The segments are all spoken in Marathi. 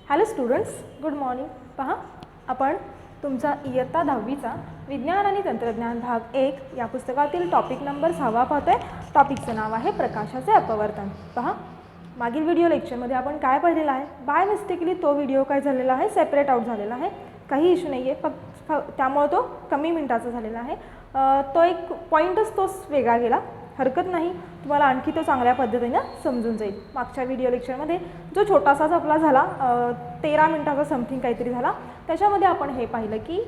Hello students, good morning. पहा, आपण तुमचा इयत्ता 10वीचा विज्ञान आणि तंत्रज्ञान भाग 1 या पुस्तकातील टॉपिक नंबर 6 पाहतोय. टॉपिकचं नाव आहे प्रकाशाचे अपवर्तन. पहा, मागील व्हिडिओ लेक्चरमध्ये आपण काय पाहिलेलं आहे, बाय मिस्टेकली तो व्हिडिओ काय झालेला आहे, सेपरेट आउट झालेला आहे. काही इश्यू नाही आहे, फक्त त्यामुळे तो कमी मिनिटाचा झालेला आहे. तो एक पॉईंटच तोच वेगळा गेला, हरकत नाही, तुम्हाला आणखी तो चांगल्या पद्धतीनं समजून जाईल. मागच्या व्हिडिओ लेक्चरमध्ये जो छोटासाच आपला झाला 13 मिनिटाचा समथिंग काहीतरी झाला, त्याच्यामध्ये आपण हे पाहिलं की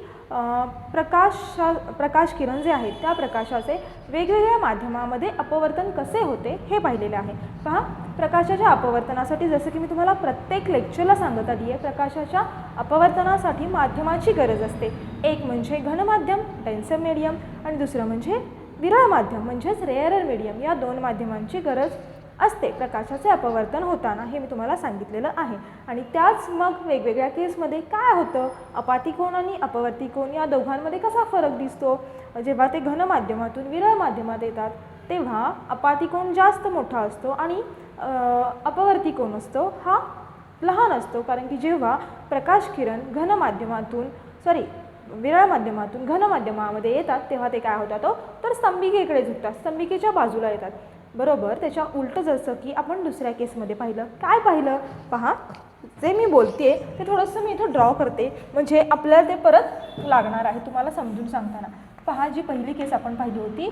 प्रकाश किरण जे आहेत त्या प्रकाशाचे वेगवेगळ्या माध्यमामध्ये अपवर्तन कसे होते हे पाहिलेले आहे. पहा, प्रकाशाच्या अपवर्तनासाठी जसं की मी तुम्हाला प्रत्येक लेक्चरला सांगत आली आहे, प्रकाशाच्या अपवर्तनासाठी माध्यमाची गरज असते. एक म्हणजे घनमाध्यम डेन्सर मीडियम आणि दुसरं म्हणजे विरळ माध्यम म्हणजेच रेअरर मीडियम. या दोन माध्यमांची गरज असते प्रकाशाचे अपवर्तन होताना, हे मी तुम्हाला सांगितलेलं आहे. आणि त्याच मग वेगवेगळ्या केसमध्ये काय होतं, अपाती कोन आणि अपवर्ती कोन या दोघांमध्ये कसा फरक दिसतो. जेव्हा ते घन माध्यमातून विरळ माध्यमात येतात तेव्हा अपाती कोन जास्त मोठा असतो आणि अपवर्ती कोन असतो हा लहान असतो. कारण की जेव्हा प्रकाश किरण विरळ माध्यमातून घन माध्यमामध्ये येतात तेव्हा ते काय होतात तर स्तंभिकेकडे झुकतात, स्तंभिकेच्या बाजूला येतात. बरोबर त्याच्या उलट जसं की आपण दुसऱ्या केसमध्ये पाहिलं. काय पाहिलं पहा, जे मी बोलते ते थोडंसं मी इथं ड्रॉ करते म्हणजे आपल्याला ते परत लागणार आहे तुम्हाला समजून सांगताना. पहा, जी पहिली केस आपण पाहिली होती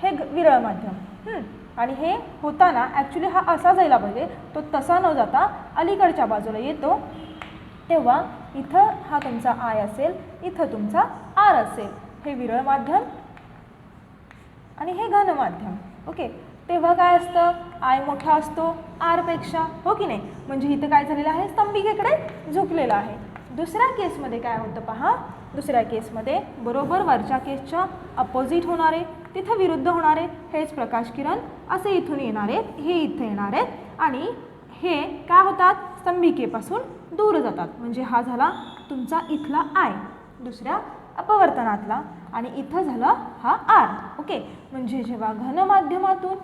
हे विरळ माध्यम, आणि हे होताना ॲक्च्युली हा असा जायला पाहिजे, तो तसा न जाता अलीकडच्या बाजूला येतो. तेव्हा इथं हा तुमचा आय असेल, इथं तुमचा आर असेल. हे विरळ माध्यम आणि हे घन माध्यम. ओके, तेव्हा काय असतं, आय मोठा असतो आरपेक्षा, हो की नाही. म्हणजे इथं काय झालेलं आहे, स्तंभिकेकडे झुकलेलं आहे. दुसऱ्या केसमध्ये काय होतं पहा, दुसऱ्या केसमध्ये बरोबर वरच्या केसच्या अपोजिट होणारे, तिथं विरुद्ध होणारे हेच प्रकाश किरण असे इथून येणारे, हे इथं येणारे आणि हे काय होतात, स्तंभिकेपासून दूर जातात. म्हणजे हा झाला तुमचा इथला आय दुसऱ्या अपवर्तनातला आणि इथं झाला हा आर. ओके, म्हणजे जेव्हा घन माध्यमातून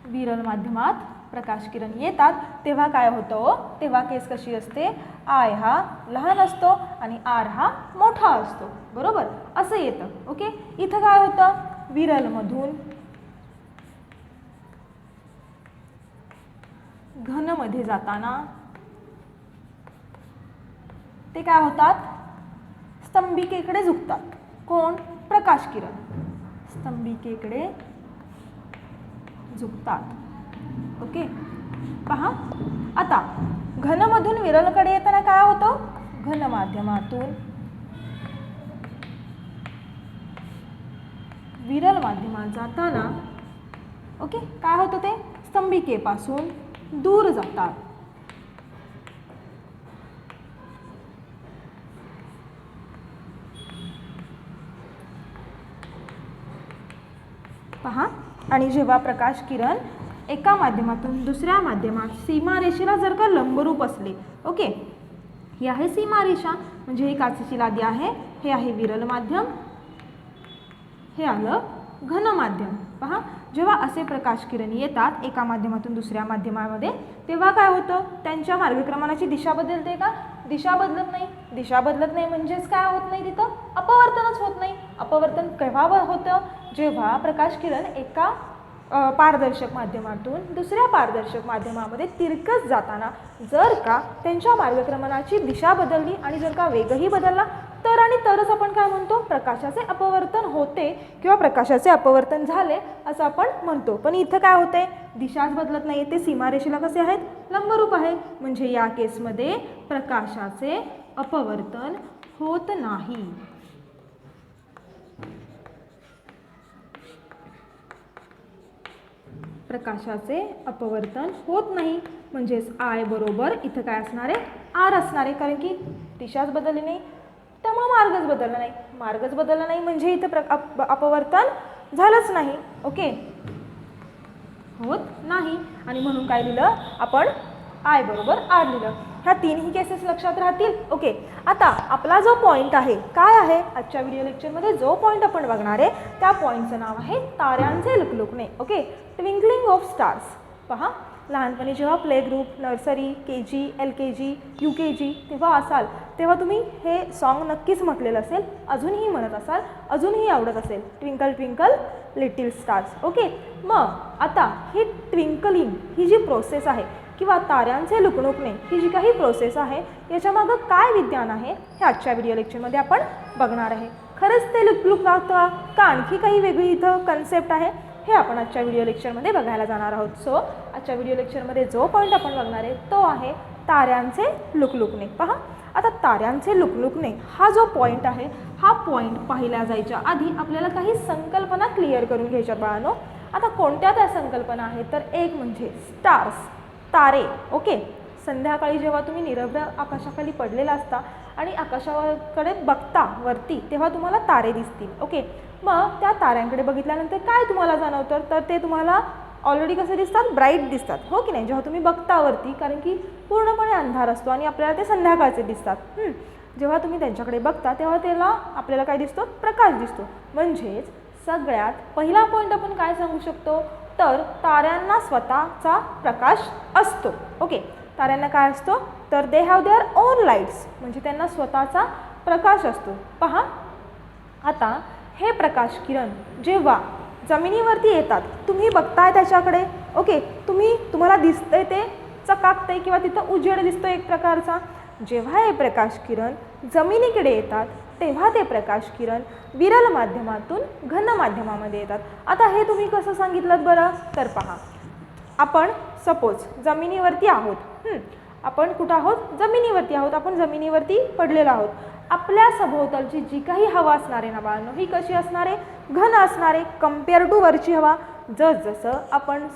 विरळ माध्यमात प्रकाश किरण येतात तेव्हा काय होतं, तेव्हा केस कशी असते, आय हा लहान असतो आणि आर हा मोठा असतो. बरोबर असं येतं. ओके, इथं काय होतं, विरलमधून घनमध्ये जाताना ते काय होतात, स्तंभिकेकडे झुकतात. कोण, प्रकाश किरण स्तंभिकेकडे झुकतात. ओके, पहा आता घनमधून विरलकडे येताना काय होतं, घन माध्यमातून विरल माध्यमात जाताना ओके काय होतं, ते स्तंभिकेपासून दूर जातात. पहा, आणि जेव्हा प्रकाश किरण एका माध्यमातून दुसऱ्या माध्यमात सीमारेषेला जर का लंबरूप असले, ओके, ही आहे सीमारेषा म्हणजे ही काचेची लादी आहे, हे आहे विरल माध्यम, हे आलं घन माध्यम. पहा, जेव्हा असे प्रकाश किरण येतात एका माध्यमातून दुसऱ्या माध्यमामध्ये तेव्हा काय होतं, त्यांच्या मार्गक्रमणाची दिशा बदलते का, दिशा बदलत नाही. दिशा बदलत नाही म्हणजेच काय होत नाही, तिथं अपवर्तनच होत नाही. अपवर्तन केव्हा होतं, जेव्हा प्रकाश किरण एका पारदर्शक माध्यमातून दुसऱ्या पारदर्शक माध्यमामध्ये तिरकस जाताना जर का त्यांच्या मार्गक्रमणाची दिशा बदलली आणि जर का वेगही बदलला तर आणि तरच आपण काय म्हणतो, प्रकाशाचे अपवर्तन होते किंवा प्रकाशाचे अपवर्तन झाले असं आपण म्हणतो. पण इथं काय होते, दिशाच बदलत नाही, ते सीमारेषेला कसे आहेत, लंबरूप आहे. म्हणजे या केसमध्ये प्रकाशाचे अपवर्तन होत नाही. प्रकाशाचे अपवर्तन होत नाही म्हणजेच आय बरोबर इथं काय असणार आहे, आर असणार आहे. कारण की दिशाच बदलली नाही त्यामुळे मार्गच बदलला नाही. मार्गच बदलला नाही म्हणजे इथं अपवर्तन झालंच नाही. ओके, होत नाही आणि म्हणून काय लिहिलं आपण, आय बरोबर आर लिहिलं. ह्या तीनही केसेस लक्षात राहतील. ओके, आता आपला जो पॉईंट आहे काय आहे, आजच्या व्हिडिओ लेक्चरमध्ये जो पॉईंट आपण बघणार आहे त्या पॉईंटचं नाव आहे ताऱ्यांचे लुकलुकणे. Okay, twinkling of stars. पहा, लहानपणी जेव्हा play group, nursery, KG, LKG, UKG तेव्हा असाल तेव्हा तुम्ही हे सॉन्ग नक्कीच म्हटलेलं असेल, अजूनही म्हणत असाल, अजूनही आवडत असेल, twinkle twinkle little stars. Okay, मग आता ही ट्विंकलिंग ही जी प्रोसेस आहे किंवा ताऱ्यांचे लुकलुकणे ही जी काही प्रोसेस आहे याच्यामागं काय विज्ञान आहे हे आजच्या व्हिडिओ लेक्चरमध्ये आपण बघणार आहे. खरंच ते लुकलुकतं का आणखी काही वेगळी इथं कन्सेप्ट आहे हे आपण आजच्या व्हिडिओ लेक्चरमध्ये बघायला जाणार आहोत. सो आजच्या व्हिडिओ लेक्चरमध्ये जो पॉईंट आपण बघणार आहे तो आहे ताऱ्यांचे लुकलुकणे. पहा, आता ताऱ्यांचे लुकलुकणे हा जो पॉईंट आहे हा पॉईंट पाहिल्या जायच्या आधी आपल्याला काही संकल्पना क्लिअर करून घ्यायच्या बाळांनो. आता कोणत्या त्या संकल्पना आहेत तर एक म्हणजे स्टार्स, तारे. ओके, संध्याकाळी जेव्हा तुम्ही निरभ्र आकाशाखाली पडलेला असता आणि आकाशाकडे बघता वरती तेव्हा तुम्हाला तारे दिसतील. ओके, मग त्या ताऱ्यांकडे बघितल्यानंतर काय तुम्हाला जाणवतं तर ते तुम्हाला ऑलरेडी कसे दिसतात, ब्राईट दिसतात, हो की नाही, जेव्हा तुम्ही बघता वरती, कारण की पूर्णपणे अंधार असतो आणि आपल्याला ते संध्याकाळचे दिसतात. जेव्हा तुम्ही त्यांच्याकडे बघता तेव्हा त्याला आपल्याला काय दिसतो, प्रकाश दिसतो. म्हणजेच सगळ्यात पहिला पॉईंट आपण काय सांगू शकतो तर ताऱ्यांना स्वतःचा प्रकाश असतो. ओके, ताऱ्यांना काय असतो तर they have their own lights, म्हणजे त्यांना स्वतःचा प्रकाश असतो. पहा, आता हे प्रकाश किरण जेव्हा जमिनीवरती येतात, तुम्ही बघताय त्याच्याकडे, ओके, तुम्हाला दिसतंय ते चकाकतंय किंवा तिथं उजेड दिसतो एक प्रकारचा. जेव्हा हे प्रकाश किरण जमिनीकडे येतात तेव्हा ते प्रकाश किरण विरल माध्यमातून घन माध्यमामध्ये येतात. आता हे तुम्ही कसं सांगितलं बरं तर पहा, आपण सपोज जमिनीवरती आहोत, आपण कुठं आहोत, जमिनीवरती आहोत, आपण जमिनीवरती पडलेलो आहोत. आपल्या सभोवतालची जी काही हवा असणार आहे ना बाळांनो ही कशी असणार आहे, घन असणार आहे कम्पेअर टू वरची हवा. जसजसं आपण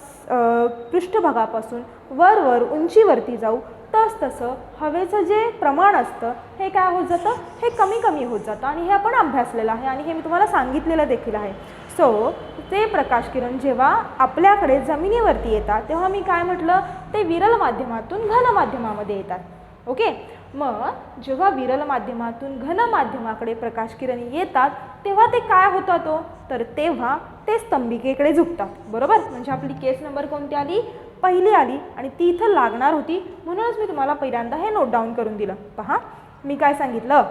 पृष्ठभागापासून वर उंचीवरती जाऊ तसं हवेचं जे प्रमाण असतं हे काय होत जातं, हे कमी कमी होत जातं आणि हे आपण अभ्यासलेलं आहे आणि हे मी तुम्हाला सांगितलेलं देखील आहे. सो ते प्रकाश किरण जेव्हा आपल्याकडे जमिनीवरती येतात तेव्हा मी काय म्हटलं ते विरल माध्यमातून घन माध्यमामध्ये येतात. ओके, मग जेव्हा विरल माध्यमातून घन माध्यमाकडे प्रकाश किरण येतात तेव्हा ते काय होतात तर तेव्हा ते स्तंभिकेकडे झुकतात. बरोबर, म्हणजे आपली केस नंबर कोणती आली, पहिली आली आणि ती इथं लागणार होती, म्हणूनच मी तुम्हाला पहिल्यांदा हे नोट डाऊन करून दिलं. पहा, मी काय सांगितलं,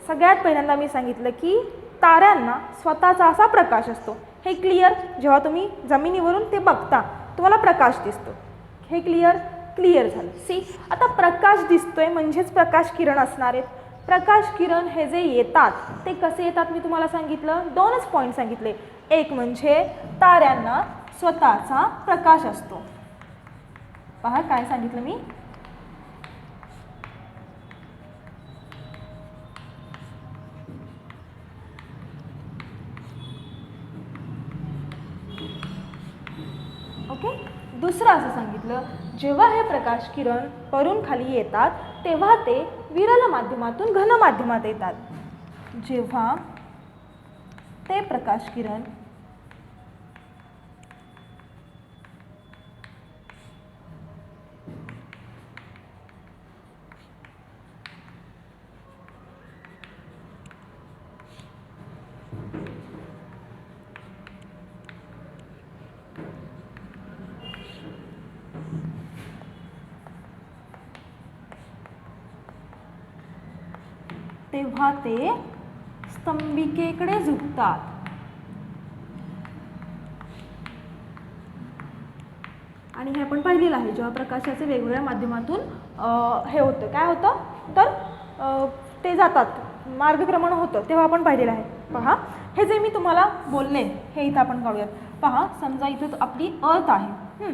सगळ्यात पहिल्यांदा मी सांगितलं की ताऱ्यांना स्वतःचा असा प्रकाश असतो. हे क्लिअर, जेव्हा तुम्ही जमिनीवरून ते बघता तुम्हाला प्रकाश दिसतो. हे क्लिअर झालं. आता प्रकाश दिसतोय म्हणजेच प्रकाश किरण असणार आहेत. प्रकाश किरण हे जे येतात ते कसे येतात मी तुम्हाला सांगितलं, दोनच पॉईंट सांगितले. एक म्हणजे ताऱ्यांना स्वतःचा प्रकाश असतो. पहा काय सांगितलं मी, ओके. दुसरं असं सांगितलं जेव्हा हे प्रकाश किरण वरून खाली येतात तेव्हा ते विरल माध्यमातून घन माध्यमात येतात. जेव्हा ते प्रकाश किरण तेव्हा ते स्तंभिकेकडे झुकतात. आणि हे आपण पाहिलेलं आहे जेव्हा प्रकाशाचे वेगवेगळ्या माध्यमातून हे होतं, काय होतं तर ते जातात, मार्गक्रमण होतं, तेव्हा आपण पाहिलेलं आहे. पहा, हे जे मी तुम्हाला बोलले हे इथं आपण काढूयात. पहा, समजा इथं आपली अर्थ आहे,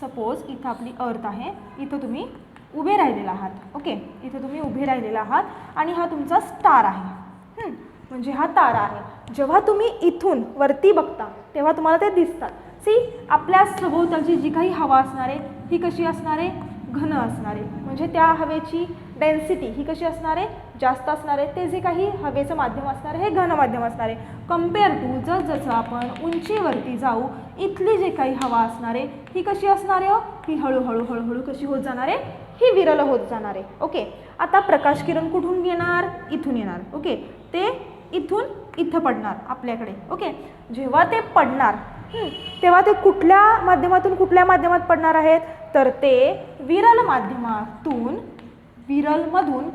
सपोज इथं आपली अर्थ आहे, इथं तुम्ही उभे राहिलेला आहात. ओके, इथे तुम्ही उभे राहिलेला आहात आणि हा तुमचा स्टार आहे, म्हणजे हा तारा आहे. जेव्हा तुम्ही इथून वरती बघता तेव्हा तुम्हाला ते दिसतात. आपल्या सभोवतालची जी काही हवा असणार आहे ही कशी असणार आहे, घन असणार आहे, म्हणजे त्या हवेची डेन्सिटी ही कशी असणार आहे, जास्त असणार आहे. ते जे काही हवेचं माध्यम असणार आहे हे घन माध्यम असणार आहे. कम्पेअर टू जसं आपण उंचीवरती जाऊ इथली जे काही हवा असणार आहे ही कशी असणार आहे, ही हळूहळू कशी होत जाणार आहे, ही विरल होत जाणार आहे. ओके, आता प्रकाश किरण कुठून येणार, इथून येणार. ओके, ते इथून इथं पडणार आपल्याकडे. ओके, जेव्हा ते पडणार तेव्हा ते कुठल्या माध्यमात पडणार आहेत, तर ते विरल मधून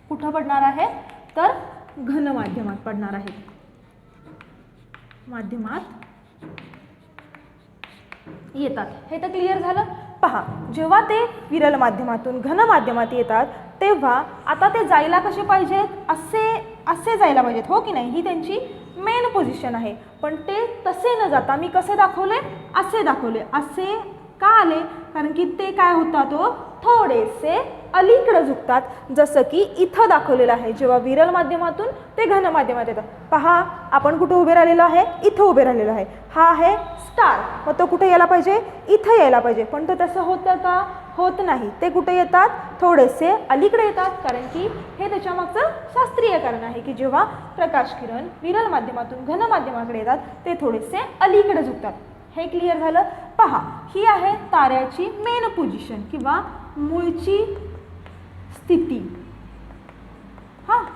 कुठं पडणार आहे, तर घन माध्यमात पडणार आहेत. येतात. हे तर क्लिअर झालं. पहा, जेव्हा ते विरल माध्यमातून घन माध्यमात येतात तेव्हा आता ते जायला कसे पाहिजेत, असे जायला पाहिजेत, हो की नाही. ही त्यांची मेन पोझिशन आहे. पण ते तसे न जाता मी कसे दाखवले, असे दाखवले. असे का आले, कारण की ते काय होतात, थोडेसे अलीकडे झुकतात, जसं की इथं दाखवलेलं आहे. जेव्हा विरल माध्यमातून ते घन माध्यमात येतात, पहा आपण कुठे उभे राहिलेलो आहे, इथं उभे राहिलेलो आहे. हा आहे स्टार, मग तो कुठे यायला पाहिजे, इथं यायला पाहिजे. पण तो तसं होतं का, होत नाही. ते कुठे येतात, थोडेसे अलीकडे येतात, कारण की हे त्याच्यामागचं शास्त्रीय कारण आहे की जेव्हा प्रकाश किरण विरल माध्यमातून घन माध्यमाकडे येतात ते थोडेसे अलीकडे झुकतात. हे क्लिअर झालं. पहा, ही आहे ताऱ्याची मेन पोझिशन किंवा मूळची स्थिती.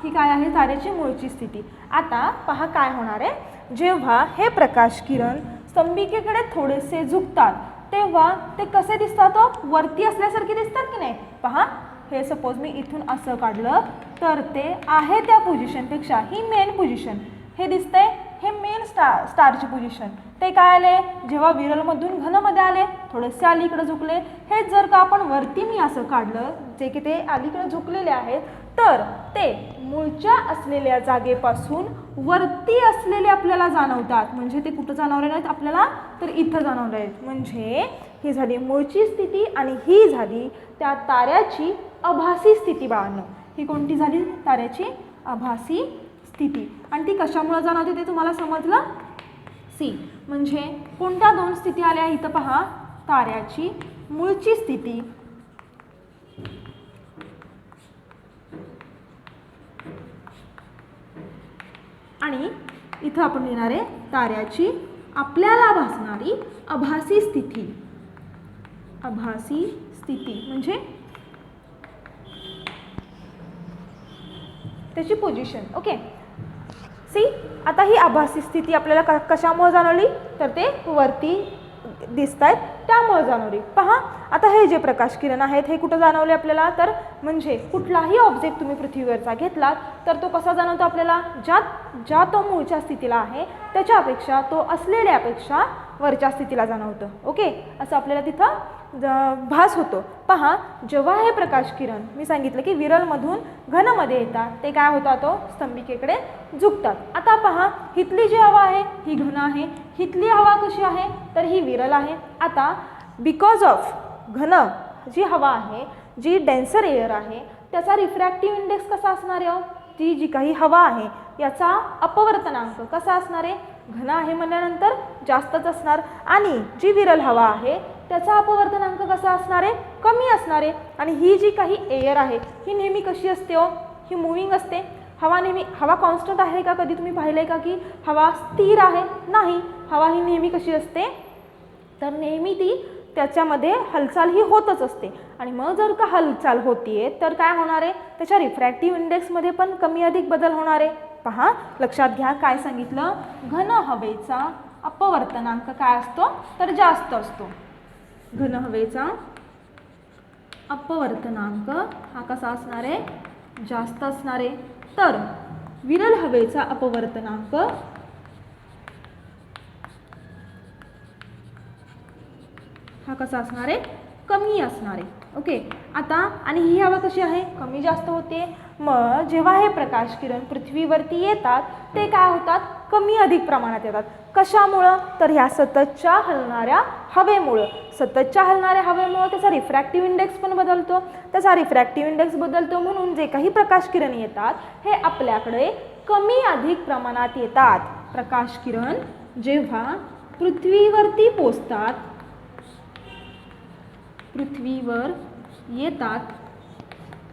ही काय आहे, ताऱ्याची मूळची स्थिती. आता पहा काय होणार आहे, जेव्हा हे प्रकाश किरण स्तंभिकेकडे थोडेसे झुकतात तेव्हा ते कसे दिसतात, वरती असल्यासारखे दिसतात की नाही. पहा, हे सपोज मी इथून असं काढलं तर ते आहे त्या पोझिशनपेक्षा ही मेन पोझिशन, हे दिसतंय, हे मेन स्टारची पोझिशन. ते काय आले, जेव्हा विरलमधून घनमध्ये आले थोडेसे अलीकडे झुकले. हे जर का आपण वरती मी असं काढलं, जे की ते अलीकडे झुकलेले आहेत, तर ते मूळच्या असलेल्या जागेपासून वरती असलेले आपल्याला जाणवतात. म्हणजे ते कुठं जाणवले नाहीत आपल्याला, तर इथं जाणवले आहेत. म्हणजे ही झाली मूळची स्थिती आणि ही झाली त्या ताऱ्याची आभासी स्थिती. बाळांनो, ही कोणती झाली, ताऱ्याची आभासी स्थिती. आणि ती कशामुळे जाणवते ते तुम्हाला समजलं. म्हणजे कोणत्या दोन स्थिती आल्या इथं पहा, ताऱ्याची मूळची स्थिती आणि इथं आपण लिहिणार आहे ताऱ्याची आपल्याला भासणारी आभासी स्थिती. म्हणजे त्याची पोझिशन. ओके, आता ही आभासी स्थिती आपल्याला कशामुळे जाणवली, तर ते वरती दिसत आहेत त्यामुळे जाणवली. पहा, आता हे जे प्रकाश किरण आहेत हे कुठं जाणवले आपल्याला, तर म्हणजे कुठलाही ऑब्जेक्ट तुम्ही पृथ्वीवरचा घेतलात तर तो कसा जाणवतो आपल्याला, ज्या तो मूळच्या स्थितीला आहे त्याच्यापेक्षा, तो असलेल्यापेक्षा वरच्या स्थितीला जाणवतं. ओके, असं आपल्याला तिथं भास होतो. पहा, जेव्हा हे प्रकाश किरण मी सांगितलं की विरलमधून घनमध्ये येतात ते काय होतात, तो स्तंभिकेकडे झुकतात. आता पहा, हितली जी हवा आहे ही घन आहे, हितली हवा कशी आहे, तर ही विरल आहे. आता बिकॉज ऑफ घन जी हवा आहे, जी डेन्सर एअर आहे, त्याचा रिफ्रॅक्टिव्ह इंडेक्स कसा असणार आहे, ती जी काही हवा आहे याचा अपवर्तनांक कसा असणार आहे, घन आहे म्हणल्यानंतर जास्तच असणार. आणि जी विरल हवा आहे त्याचा अपवर्तनांक कसा असणार आहे, कमी असणार आहे. आणि ही जी काही एअर आहे ही नेहमी कशी असते, ही मूव्हिंग असते. हवा कॉन्स्टंट आहे का, कधी तुम्ही पाहिलंय का की हवा स्थिर आहे, नाही. हवा ही नेहमी कशी असते, तर नेहमी ती त्याच्यामध्ये हालचाल ही होतच असते. आणि मग जर का हालचाल होतीये तर काय होणार आहे, त्याच्या रिफ्रॅक्टिव्ह इंडेक्समध्ये पण कमी अधिक बदल होणार आहे. पहा, लक्षात घ्या काय सांगितलं, घन हवेचा अपवर्तनांक काय असतो, तर जास्त असतो. घन हवेचा अपवर्तनांक हा कसा असणार आहे, जास्त असणार आहे. तर विरल हवेचा अपवर्तनांक हा कसा असणार आहे, कमी असणार आहे. ओके, आता आणि ही हवा कशी आहे, कमी जास्त होते. मग जेव्हा हे प्रकाश किरण पृथ्वीवरती येतात ते काय होतात, कमी अधिक प्रमाणात येतात. कशामुळं, तर ह्या सततच्या हलणाऱ्या हवेमुळं. सततच्या हलणाऱ्या हवेमुळं त्याचा रिफ्रॅक्टिव्ह इंडेक्स पण बदलतो. त्याचा रिफ्रॅक्टिव्ह इंडेक्स बदलतो म्हणून जे काही प्रकाश किरण येतात हे आपल्याकडे कमी अधिक प्रमाणात येतात. प्रकाश किरण जेव्हा पृथ्वीवरती पोचतात, पृथ्वीवर येतात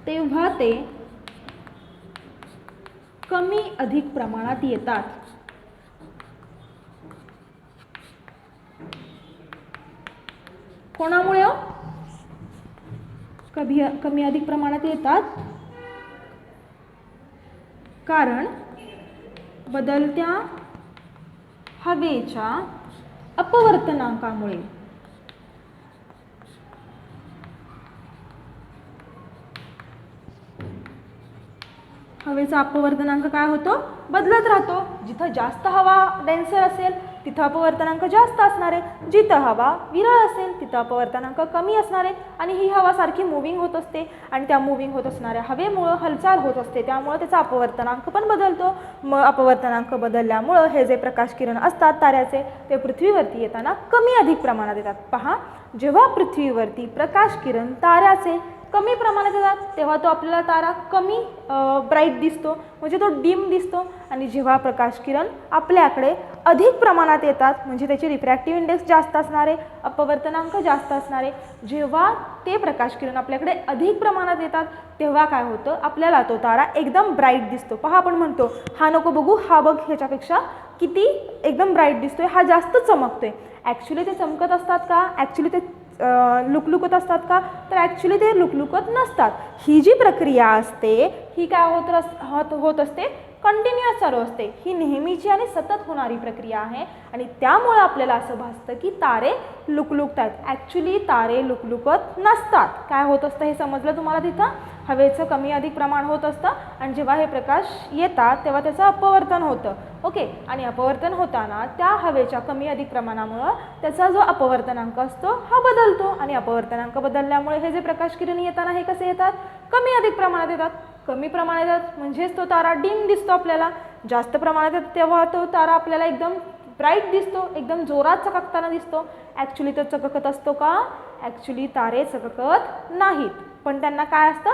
तेव्हा ते कमी अधिक प्रमाणात येतात. कोणामुळे कमी अधिक प्रमाणात येतात, कारण बदलत्या हवेच्या अपवर्तनांकामुळे. हवेचा अपवर्तनांक काय होतो? बदलत राहतो. जिथं जास्त हवा डेन्सर असेल तिथं अपवर्तनांक जास्त असणार आहे, जिथं हवा विरळ असेल तिथं अपवर्तनांक कमी असणार आहे. आणि ही हवा सारखी मूव्हिंग होत असते आणि त्या मूव्हिंग होत असणाऱ्या हवेमुळं हालचाल होत असते, त्यामुळे त्याचा अपवर्तनांक पण बदलतो. मग अपवर्तनांक बदलल्यामुळं हे जे प्रकाश किरण असतात ताऱ्याचे ते पृथ्वीवरती येताना कमी अधिक प्रमाणात येतात. पहा, जेव्हा पृथ्वीवरती प्रकाश किरण ताऱ्याचे कमी प्रमाणात येतात तेव्हा तो आपल्याला तारा कमी ब्राईट दिसतो, म्हणजे तो डिम दिसतो. आणि जेव्हा प्रकाश किरण आपल्याकडे अधिक प्रमाणात येतात म्हणजे त्याची रिफ्रॅक्टिव्ह इंडेक्स जास्त असणारे, अपवर्तनांक जास्त असणारे, जेव्हा ते प्रकाश किरण आपल्याकडे अधिक प्रमाणात येतात तेव्हा काय होतं? आपल्याला तो तारा एकदम ब्राईट दिसतो. पहा, आपण म्हणतो हा नको बघू, हा बघ, ह्याच्यापेक्षा किती एकदम ब्राईट दिसतोय, हा जास्त चमकतोय. ॲक्च्युली ते चमकत असतात का? ॲक्च्युली ते लुकलुकत असतात का? तर ॲक्च्युली ते लुकलुकत नसतात. ही जी प्रक्रिया असते ही काय होत असते? कंटिन्युअस चालू असते. ही नेहमीची आणि सतत होणारी प्रक्रिया आहे आणि त्यामुळे आपल्याला असं भासतं की तारे लुकलुकत आहेत. ॲक्च्युली तारे लुकलुकत नसतात. काय होत असतं हे समजलं तुम्हाला? तिथं हवेचं कमी अधिक प्रमाण होत असतं आणि जेव्हा हे प्रकाश येतात तेव्हा त्याचं अपवर्तन होतं. ओके, आणि अपवर्तन होताना त्या हवेच्या कमी अधिक प्रमाणामुळं त्याचा जो अपवर्तनांक असतो हा बदलतो आणि अपवर्तनांक बदलल्यामुळे हे जे प्रकाश किरण येताना हे कसे येतात? कमी अधिक प्रमाणात येतात. कमी प्रमाणात येतात म्हणजेच तो तारा डिम दिसतो आपल्याला. जास्त प्रमाणात येतात तेव्हा तो तारा आपल्याला एकदम ब्राईट दिसतो, एकदम जोरात चककताना दिसतो. ॲक्च्युली तो चककत असतो का? ॲक्च्युली तारे चककत नाहीत, पण त्यांना काय असतं?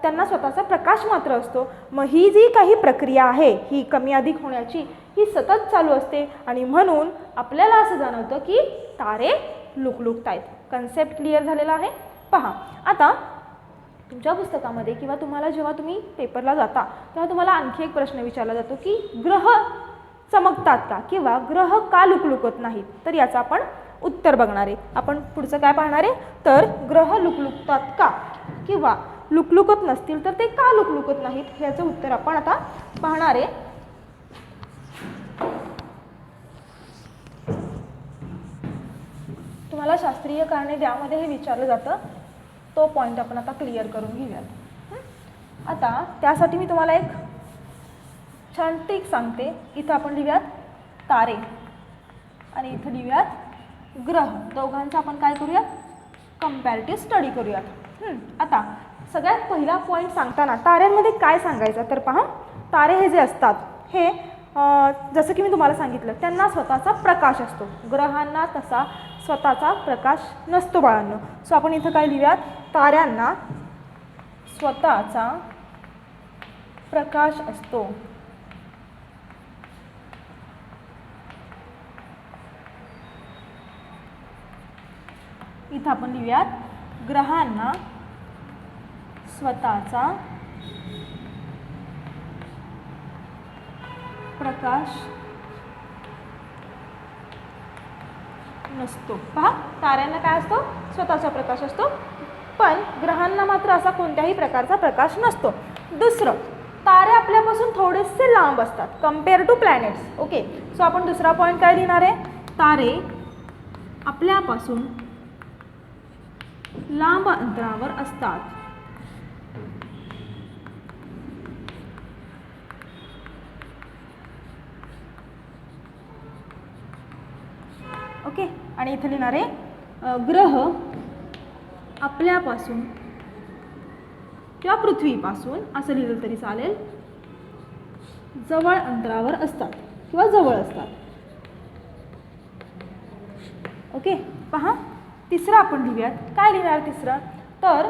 त्यांना स्वतःचा प्रकाश मात्र असतो. मग ही जी काही प्रक्रिया आहे ही कमी अधिक होण्याची ही सतत चालू असते आणि म्हणून आपल्याला असं जाणवतं की तारे लुकलुकत आहेत. कन्सेप्ट क्लिअर झालेला आहे? पहा, आता तुमच्या पुस्तकामध्ये किंवा तुम्हाला जेव्हा तुम्ही पेपरला जाता तेव्हा तुम्हाला आणखी एक प्रश्न विचारला जातो की ग्रह चमकतात का किंवा ग्रह का लुकलुकत नाहीत? तर याचं आपण उत्तर बघणार आहे. आपण पुढचं काय पाहणार आहे? तर ग्रह लुकलुकतात का किंवा लुकलुकत नसतील तर ते का लुकलुकत नाहीत याचं उत्तर आपण आता पाहणार आहे. तुम्हाला शास्त्रीय कारणे द्यामध्ये हे विचारलं जातं, तो पॉईंट आपण आता क्लिअर करून घेऊयात. आता त्यासाठी मी तुम्हाला एक छान ट्रिक सांगते. इथं आपण लिहूयात तारे आणि इथं लिहूयात ग्रह. दोघांचा आपण काय करूयात? कंपॅरेटिव्ह स्टडी करूयात. आता सगळ्यात पहिला पॉईंट सांगताना ताऱ्यांमध्ये काय सांगायचं? तर पहा, तारे हे जे असतात हे जसं की मी तुम्हाला सांगितलं त्यांना स्वतःचा प्रकाश असतो. ग्रहांना तसा स्वतःचा प्रकाश नसतो बाळांनो. सो आपण इथं काय लिहूयात? ताऱ्यांना स्वतःचा प्रकाश असतो. इथं आपण लिहूयात ग्रहांना स्वतःचा प्रकाश नसतो. पहा, ताऱ्यांना काय असतो? स्वतःचा प्रकाश असतो, पण ग्रहांना मात्र असा कोणत्याही प्रकारचा प्रकाश नसतो. दुसरं, तारे आपल्यापासून थोडेसे लांब असतात compare to planets. Okay, so आपण दुसरा पॉईंट काय लिहिणार आहे? तारे आपल्यापासून लांब अंतरावर असतात. ओके, आणि इथं लिहिणार आहे ग्रह आपल्यापासून किंवा पृथ्वीपासून असं लिहिलं तरी चालेल, जवळ अंतरावर असतात किंवा जवळ असतात. ओके, पहा, तिसरं आपण लिहूयात. काय लिहिणार तिसरं? तर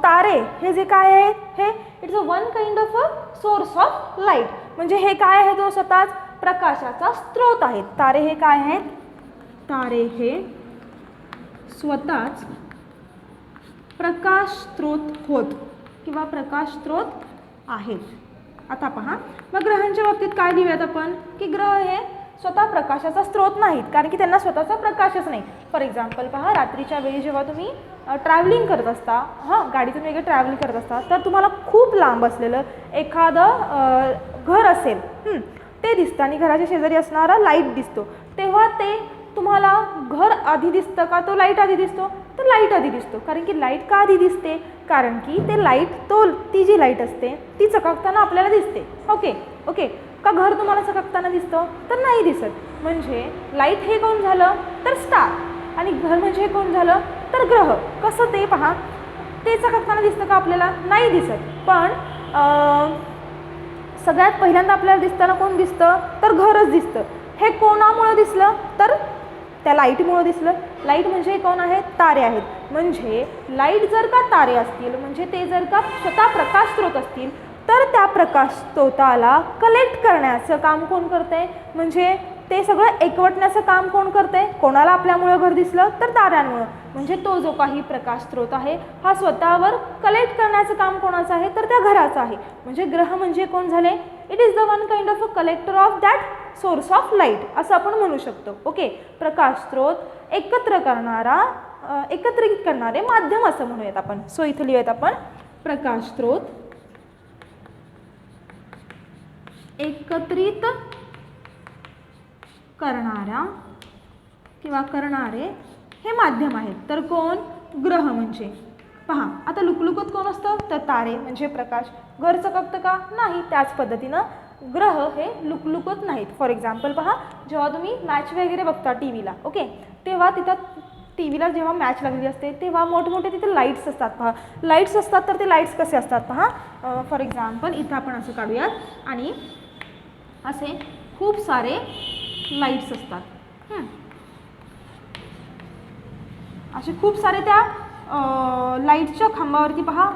तारे हे जे काय आहे हे it's a one kind of a source of light. म्हणजे हे काय आहे? तो स्वतःच प्रकाशाचा स्रोत आहेत. तारे हे काय आहेत? तारे हे स्वतःच प्रकाश स्रोत होत किंवा प्रकाश स्रोत आहेत. आता पहा, मग ग्रहांच्या बाबतीत काय लिहूयात आपण? की ग्रह हे स्वतः प्रकाशाचा स्रोत नाहीत, कारण की त्यांना स्वतःचा प्रकाशच नाही. फॉर एक्झाम्पल पहा, रात्रीच्या वेळी जेव्हा तुम्ही ट्रॅव्हलिंग करत असता, गाडीतून वगैरे ट्रॅव्हल करत असता, तर तुम्हाला खूप लांब असलेलं एखादं घर असेल, ते दिसतं आणि घराच्या शेजारी असणारा लाईट दिसतो, तेव्हा ते तुम्हाला घर आधी दिसतं का तो लाईट आधी दिसतो? तर लाईट आधी दिसतो. कारण की लाईट का आधी दिसते? कारण की ते लाईट ती जी लाईट असते ती चकाकताना आपल्याला दिसते. ओके. का घर तुम्हाला चकाकताना दिसतं? तर नाही दिसत. म्हणजे लाईट हे कोण झालं? तर स्टार. आणि घर म्हणजे कोण झालं? तर ग्रह. कसं ते पहा, ते चकाकताना दिसतं का आपल्याला? नाही दिसत. पण सगळ्यात पहिल्यांदा आपल्याला दिसताना कोण दिसतं? तर घरच दिसतं. हे कोणामुळं दिसलं? तर त्या लाईटमुळं दिसलं. लाईट म्हणजे कोण आहेत? तारे आहेत. म्हणजे लाईट जर का तारे असतील, म्हणजे ते जर का स्वतः प्रकाश स्रोत असतील, तर त्या प्रकाश स्रोताला कलेक्ट करण्याचं काम कोण करते? म्हणजे ते सगळं एकवटण्याचं काम कोण करते? कोणाला आपल्यामुळं घर दिसलं? तर ताऱ्यांमुळं. म्हणजे तो जो काही प्रकाश स्रोत आहे हा स्वतःवर कलेक्ट करण्याचं काम कोणाचं आहे? तर त्या घराचं आहे. म्हणजे ग्रह म्हणजे कोण झाले? It is the one kind of a collector of that source of light, असं आपण म्हणू शकतो. ओके. प्रकाश स्रोत एकत्रित करणारे माध्यम असं म्हणूयात आपण. सो इथं लिहूयात आपण प्रकाश स्रोत एकत्रित करणारा किंवा करणारे हे माध्यम आहेत. तर कोण? ग्रह. म्हणजे पहा, आता लुकलुकत कोण असतं? तर तारे म्हणजे प्रकाश. घर चककतं का? नाही. त्याच पद्धतीनं ग्रह हे लुकलुकत नाहीत. फॉर एक्झाम्पल पहा, जेव्हा तुम्ही मॅच वगैरे बघता टी व्हीला, ओके, तेव्हा तिथं टी व्हीला जेव्हा मॅच लागलेली असते तेव्हा मोठमोठे तिथे लाईट्स असतात. पहा, लाईट्स असतात. तर ते लाईट्स कसे असतात पहा. फॉर एक्झाम्पल इथं आपण असं काढूयात आणि असे खूप सारे लाईट्स असतात. असे खूप सारे त्या लाईटच्या खांबावरती पहा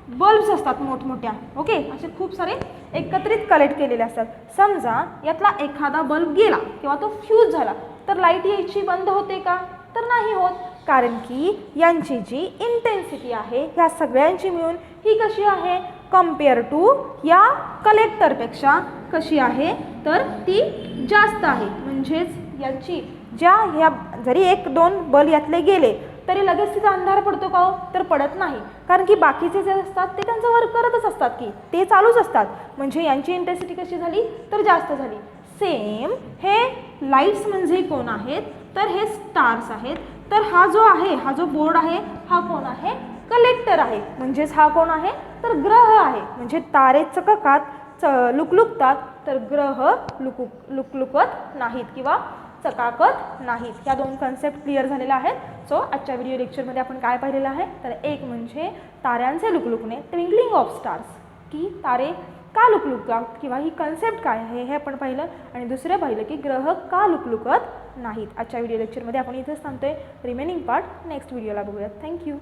बल्ब्स असतात मोठमोठ्या. ओके, असे खूप सारे एकत्रित कलेक्ट केलेले असतात. समजा यातला एखादा बल्ब गेला किंवा तो फ्यूज झाला तर लाईट यायची बंद होते का? तर नाही होत. कारण की यांची जी इंटेन्सिटी आहे ह्या सगळ्यांची मिळून ही कशी आहे? कम्पेअर टू या कलेक्टरपेक्षा कशी आहे? तर ती जास्त आहे. म्हणजेच यांची ह्या जरी 1-2 बल्ब यातले गेले तरी लगेच तिचा अंधार पडतो का? तर पडत नाही. कारण की बाकीचे जे असतात ते त्यांचं वर्क करतच असतात की ते चालूच असतात. म्हणजे यांची इंटेन्सिटी कशी झाली? तर जास्त झाली. सेम हे लाईट्स म्हणजे कोण आहेत? तर हे स्टार्स आहेत. तर हा जो बोर्ड आहे हा कोण आहे? कलेक्टर आहे. म्हणजेच हा कोण आहे? तर ग्रह आहे. म्हणजे तारे चककात लुकलुकतात तर ग्रह लुकलुकत नाहीत किंवा चकाकत नाहीत. ह्या 2 कन्सेप्ट क्लिअर झालेल्या आहेत. सो आजच्या व्हिडिओ लेक्चरमध्ये आपण काय पाहिलेलं आहे? तर एक म्हणजे ताऱ्यांचे लुकलुकणे, ट्विंकलिंग ऑफ स्टार्स, की तारे का लुकलुकतात किंवा ही कन्सेप्ट काय आहे हे आपण पाहिलं. आणि दुसरं पाहिलं की ग्रह का लुकलुकत नाहीत. आजच्या व्हिडिओ लेक्चरमध्ये आपण इथेच थांबतोय. रिमेनिंग पार्ट नेक्स्ट व्हिडिओला बघूयात. थँक्यू.